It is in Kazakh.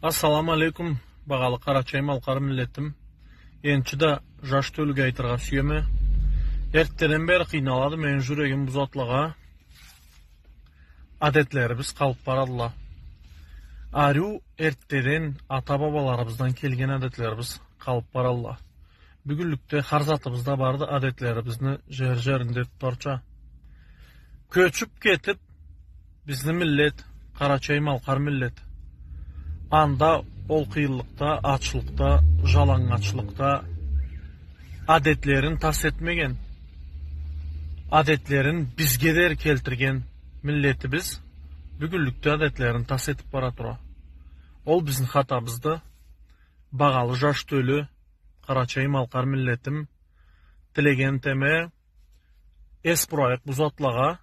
Assalamu alaikum, бағалы Қарачай малқары миллетім. Енчі жаш төліге айтырға сүйеме. Ерттеден бері қиналады мен жүрегім бұзатлыға. Адетлеріміз қалып барадыла. Арю ерттеден ата-бабаларымыздан келген адетлеріміз қалып барадыла. Бүгінлікте қарзатымызда барды адетлерімізні жер-жерінде тұтарча. Көчіп кетіп, бізді миллет, Қарачай малқар миллет. Анда ол қиылықта, açlıkta, жалаңачылықта adetlerin tas etmegen, adetlerin bizge der keltirgen milleti biz бүгінлікте adetlerin tas etip bara tura. Ol bizin hatabızdı. Bağalı jaş tölü, Қарачай малқар milletim, tilegen teme, es burayık buzatlağa,